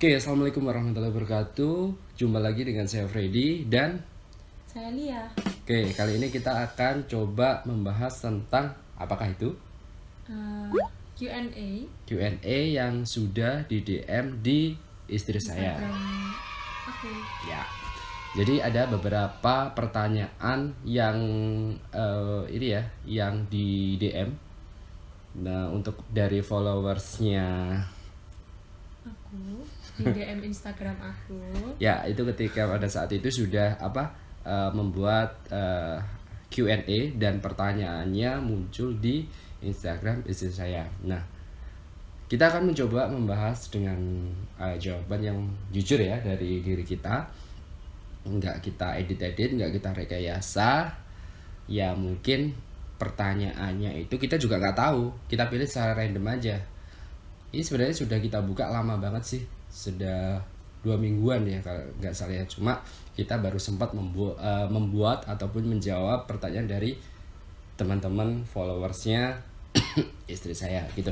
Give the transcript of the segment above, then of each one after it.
Oke, assalamualaikum warahmatullahi wabarakatuh. Jumpa lagi dengan saya Freddy dan Saya Lia. kali ini kita akan coba membahas tentang apakah itu Q&A Q&A yang sudah di DM di istri saya. Instagram aku. Ya. Jadi ada beberapa pertanyaan yang ini ya, yang di DM. Nah, untuk dari followersnya, Aku di DM Instagram aku. ya itu ketika pada saat itu sudah membuat Q&A dan pertanyaannya muncul di Instagram istri saya. Nah, kita akan mencoba membahas dengan jawaban yang jujur ya dari diri kita. Nggak kita edit-edit, nggak kita rekayasa. Ya mungkin pertanyaannya itu kita juga nggak tahu. Kita pilih secara random aja. Ini sebenarnya sudah kita buka lama banget sih, sudah 2 mingguan ya kalau nggak salah ya. Cuma kita baru sempat membuat ataupun menjawab pertanyaan dari teman-teman followersnya istri saya gitu.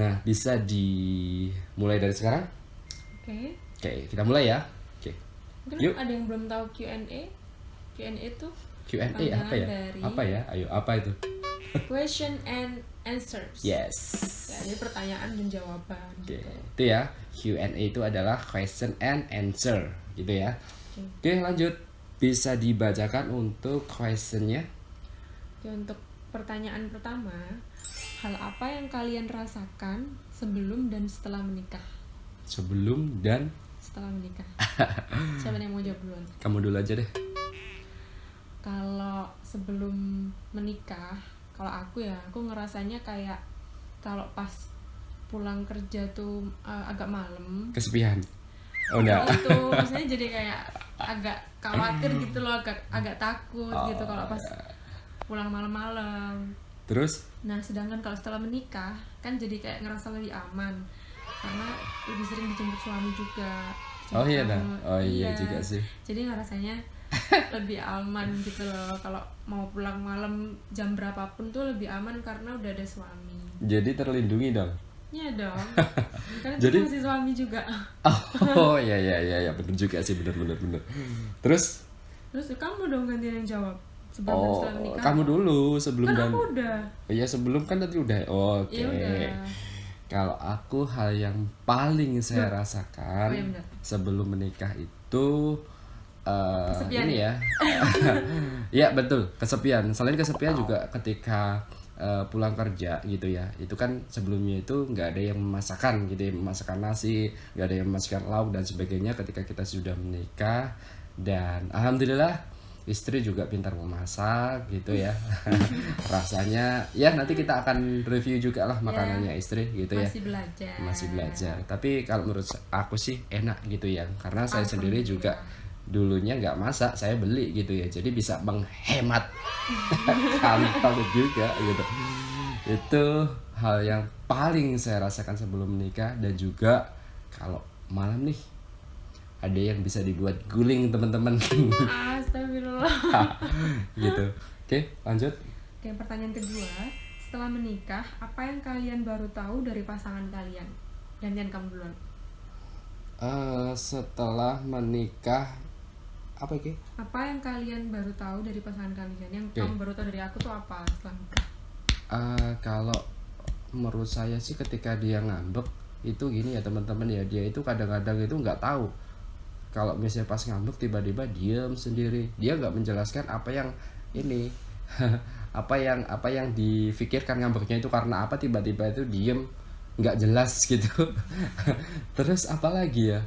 Nah, bisa dimulai dari sekarang? Oke. Oke, kita mulai ya. Oke, Mungkin yuk. ada yang belum tahu Q&A. Q&A itu Q&A apa panjangan ya? dari Apa ya? Ayo, apa itu? question and answers. Yes. Ya, jadi pertanyaan dan jawaban Oke, gitu. itu ya. Q&A itu adalah question and answer gitu ya. Oke, lanjut. Bisa dibacakan untuk questionnya. Oke, untuk pertanyaan pertama, hal apa yang kalian rasakan sebelum dan setelah menikah? Sebelum dan Setelah menikah. Siapa yang mau jawab duluan? kamu dulu aja deh. Kalau sebelum menikah, kalau aku ngerasanya kayak kalau pas pulang kerja tuh agak malam. Kesepian. Oh enggak. Itu maksudnya jadi kayak agak khawatir gitu loh, agak takut gitu kalau pas pulang malam-malam. Terus? Nah, sedangkan kalau setelah menikah kan jadi kayak ngerasa lebih aman karena lebih sering dijemput suami juga. Oh iya dah. Kamu, Oh iya juga sih. jadi ngerasanya lebih aman gitu loh kalau mau pulang malam jam berapapun tuh lebih aman karena udah ada suami. Jadi terlindungi dong. Iya dong. Karena Jadi- itu masih suami juga. Oh iya benar juga sih, benar. Terus? Terus kamu dong gantian yang jawab sebelum dan Oh, setelah menikah. kamu dulu sebelum Kan dan aku udah. Oh iya, sebelum kan tadi udah. Oke. Ya udah. Kalau aku hal yang paling saya rasakan Oh, iya benar. sebelum menikah itu Kesepian ini ya. Iya betul, kesepian. Selain kesepian juga ketika pulang kerja gitu ya. Itu kan sebelumnya itu nggak ada yang memasakkan gitu ya, memasakkan nasi, nggak ada yang memasakkan lauk dan sebagainya ketika kita sudah menikah. Dan alhamdulillah istri juga pintar memasak gitu ya. Rasanya ya nanti kita akan review juga lah makanannya istri gitu ya. Masih belajar. Tapi kalau menurut aku sih enak gitu ya, karena saya sendiri juga dulunya nggak masak, saya beli gitu ya, jadi bisa menghemat kantong juga gitu. Itu hal yang paling saya rasakan sebelum menikah. Dan juga kalau malam nih ada yang bisa dibuat guling teman-teman. Astagfirullah. Gitu. Oke, lanjut. Oke, pertanyaan kedua. Setelah menikah, apa yang kalian baru tahu dari pasangan kalian? Gantian kamu duluan. Setelah menikah apa iki? Apa yang kalian baru tahu dari pasangan kalian? Yang Oke. kamu baru tahu dari aku tuh apa setelah menikah? Kalau menurut saya sih ketika dia ngambek itu gini ya teman-teman ya, dia itu kadang-kadang itu nggak tahu kalau misalnya pas ngambek tiba-tiba diam sendiri, dia nggak menjelaskan apa yang ini apa yang difikirkan ngambeknya itu karena apa, tiba-tiba itu diem nggak jelas gitu. Terus apa lagi ya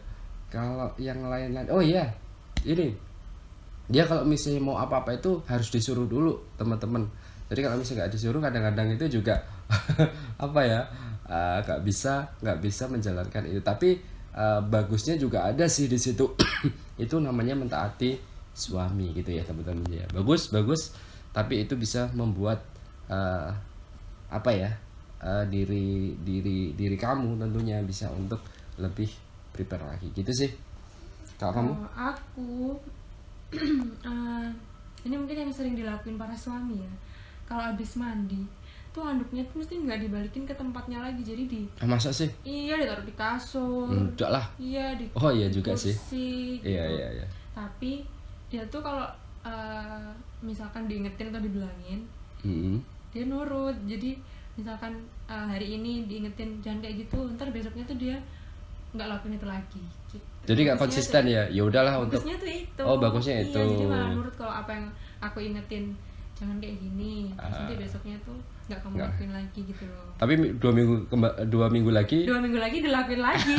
kalau yang lain-lain, oh iya ini dia kalau misalnya mau apa-apa itu harus disuruh dulu teman-teman. Jadi kalau misalnya nggak disuruh kadang-kadang itu juga apa ya, nggak bisa menjalankan itu. Tapi bagusnya juga ada sih di situ. Itu namanya mentaati suami gitu ya teman-teman ya. Bagus. Tapi itu bisa membuat apa ya, diri kamu tentunya bisa untuk lebih prepare lagi gitu sih. Kalau kamu? Aku ini mungkin yang sering dilakuin para suami ya. Kalau habis mandi tuh handuknya tuh mesti nggak dibalikin ke tempatnya lagi, jadi Masa sih? iya ditaruh di kasur, Enggak lah. iya di Oh iya di juga sih. kursi gitu. Iya iya iya. Tapi dia tuh kalau misalkan diingetin atau dibilangin, Mm-mm. dia nurut. Jadi misalkan hari ini diingetin jangan kayak gitu, ntar besoknya tuh dia nggak lakuin itu lagi gitu. Jadi nggak Bagusnya konsisten tuh- ya. Ya udahlah untuk. bagusnya tuh itu. Oh, bagusnya Iya, itu. jadi malah nurut kalau apa yang aku ingetin jangan kayak gini, terus nanti besoknya tuh nggak kamu Nggak. lakuin lagi gitu loh. Tapi 2 minggu lagi. 2 minggu lagi dilakuin lagi.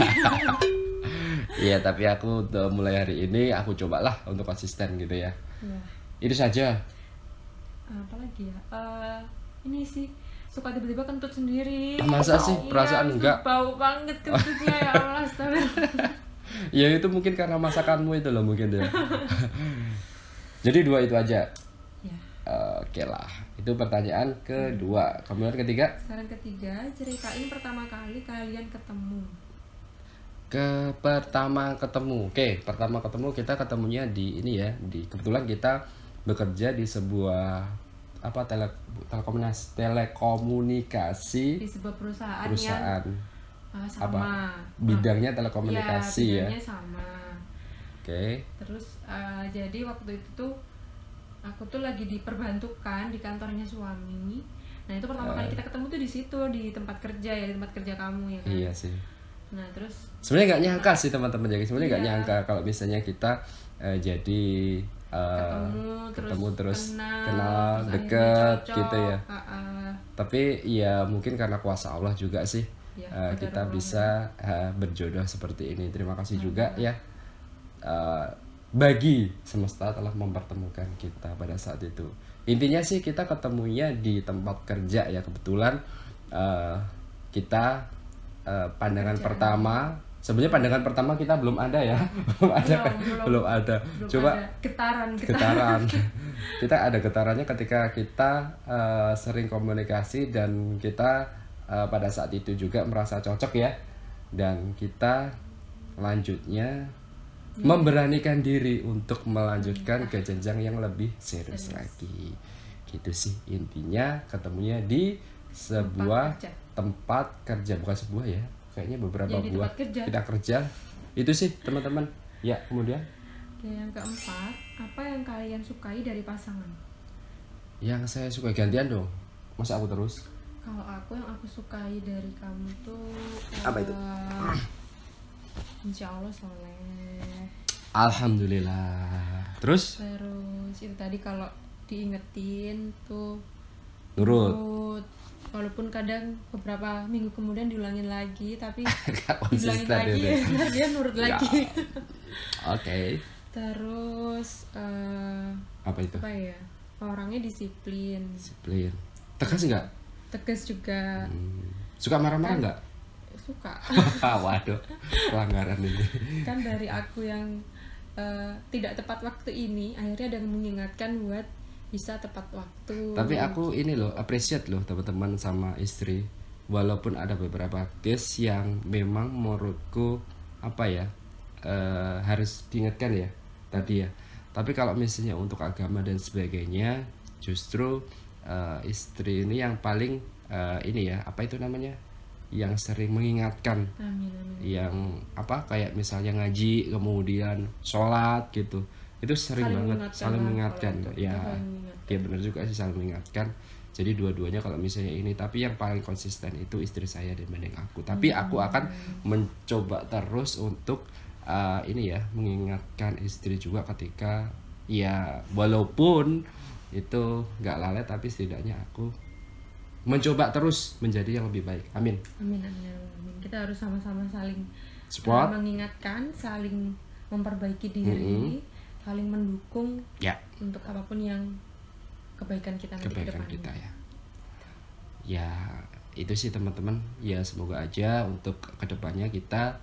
Iya, tapi aku udah mulai hari ini aku cobalah untuk konsisten gitu ya. Ya, Itu saja. apa lagi ya? Ini sih suka tiba-tiba kentut sendiri. Masa sih? Iya, Perasaan itu enggak? bau banget kentutnya ya Allah, astagfirullah. Ya itu mungkin karena masakanmu itu loh mungkin ya. Jadi 2 itu aja. Ya. Oke lah. Itu pertanyaan kedua. Kemudian ketiga. Sekarang ketiga, ceritain pertama kali kalian ketemu. Pertama ketemu. Oke, pertama ketemu kita ketemunya di ini ya, kebetulan kita bekerja di sebuah apa telekomunikasi Di sebuah perusahaan perusahaan yang sama. apa bidangnya telekomunikasi ya. Bidangnya sama. Oke. Terus jadi waktu itu tuh aku tuh lagi diperbantukan di kantornya suami. Nah itu pertama kali kita ketemu tuh di situ, di tempat kerja ya, di tempat kerja kamu ya kan. Iya sih. Nah terus Sebenarnya nggak nyangka sih teman-teman, jadi sebenarnya nggak Iya. nyangka kalau misalnya kita jadi ketemu terus kenal kenal terus deket akhirnya cocok. gitu ya. Tapi ya mungkin karena kuasa Allah juga sih Ya, kita qadarullah. bisa berjodoh seperti ini. Terima kasih juga ya bagi semesta telah mempertemukan kita pada saat itu. Intinya sih kita ketemunya di tempat kerja ya, kebetulan kita pandangan Kerjaan. pertama. Sebenarnya pandangan pertama kita belum ada ya. belum ada. Belum Coba ada getaran. getaran. Kita ada getarannya ketika kita sering komunikasi dan kita pada saat itu juga merasa cocok ya, dan kita lanjutnya memberanikan diri untuk melanjutkan ke jenjang yang lebih serius lagi. Gitu sih intinya, ketemunya di sebuah tempat kerja, bukan sebuah ya, kayaknya beberapa Ya, di buah tempat kerja. kita kerja. Itu sih teman-teman ya. Kemudian Oke, yang keempat, apa yang kalian sukai dari pasangan? yang saya suka, gantian dong, masa aku terus. Kalau aku yang aku sukai dari kamu tuh Apa itu? Insya Allah soleh. Alhamdulillah. Terus Terus itu tadi kalau diingetin tuh nurut. nurut. Walaupun kadang beberapa minggu kemudian diulangin lagi, tapi Gak diulangin konsisten lagi, itu. ntar dia nurut Ya. lagi. Oke. Terus Apa itu? apa ya? Orangnya disiplin, Disiplin. Tegas nggak? tegas juga. Suka marah-marah nggak? Suka. Waduh, pelanggaran ini. Kan dari aku yang tidak tepat waktu ini, akhirnya ada yang mengingatkan buat bisa tepat waktu. Tapi aku ini loh, appreciate loh teman-teman sama istri. Walaupun ada beberapa case yang memang menurutku apa ya, harus diingatkan ya tadi ya. Tapi kalau misalnya untuk agama dan sebagainya, justru istri ini yang paling ini ya, apa itu namanya, yang sering mengingatkan, Amin, amin. yang apa kayak misalnya ngaji kemudian sholat gitu, itu sering banget saling lah mengingatkan kalau itu, ya. saling mengingatkan. Ya benar juga sih, saling mengingatkan. Jadi dua-duanya kalau misalnya ini, tapi yang paling konsisten itu istri saya dibanding aku. Tapi aku akan mencoba terus untuk ini ya, mengingatkan istri juga ketika ya, walaupun itu nggak lalai, tapi setidaknya aku mencoba terus menjadi yang lebih baik. Amin. Amin, amin, amin. Kita harus sama-sama saling Support. mengingatkan, saling memperbaiki diri, saling mendukung Ya, untuk apapun yang kebaikan kita nanti ke kebaikan depannya. kita ya. Ya, itu sih teman-teman. Ya semoga aja untuk kedepannya kita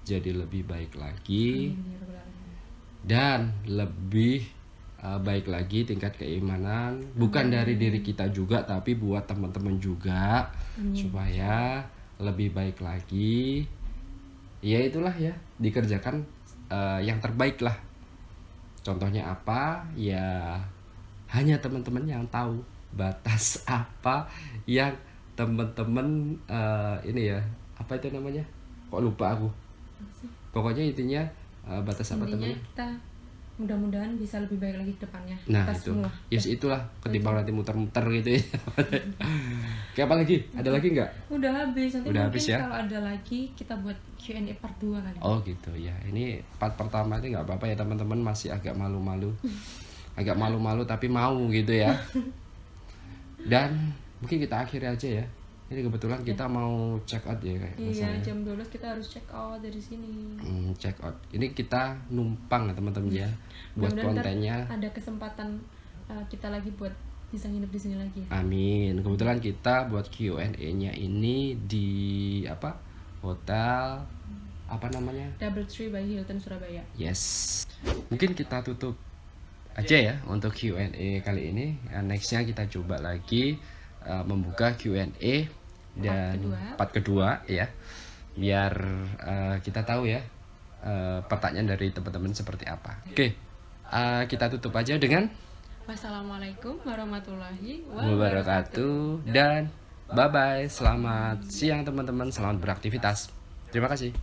jadi lebih baik lagi. Amin, ya Rabbal Alamin. Dan lebih baik lagi tingkat keimanan, bukan dari diri kita juga tapi buat teman-teman juga. Supaya lebih baik lagi. Ya itulah ya, dikerjakan yang terbaik lah. Contohnya apa? Ya hanya teman-teman yang tahu. batas apa yang temen-temen ini ya, apa itu namanya, kok lupa aku, pokoknya intinya batas apa Intinya temennya. kita mudah-mudahan bisa lebih baik lagi ke depannya. Nah Kita itu, semua. yes itulah ketimbang nanti muter-muter gitu ya. Kayak apa lagi, ada lagi nggak? Udah habis, nanti Udah mungkin habis ya? kalau ada lagi kita buat Q&A part 2 kali. Oh gitu ya, ini part pertama ini nggak apa-apa ya teman-teman, masih agak malu-malu, agak malu-malu tapi mau gitu ya. Dan mungkin kita akhiri aja ya. Ini kebetulan kita mau check out ya kayak Iya, rasanya. jam 12 kita harus check out dari sini. Check out. Ini kita numpang ya teman-teman ya, buat Mudah-mudahan ntar kontennya. ada kesempatan kita lagi buat bisa nginep di sini lagi. Amin. Kebetulan kita buat Q&A-nya ini di apa? Hotel apa namanya? DoubleTree by Hilton Surabaya. Yes. Mungkin kita tutup aja ya untuk Q&A kali ini. Nextnya kita coba lagi membuka Q&A dan part kedua ya, biar kita tahu ya pertanyaan dari teman-teman seperti apa. Oke, kita tutup aja dengan Wassalamualaikum warahmatullahi wabarakatuh dan bye bye. Selamat siang teman-teman, selamat beraktivitas. Terima kasih.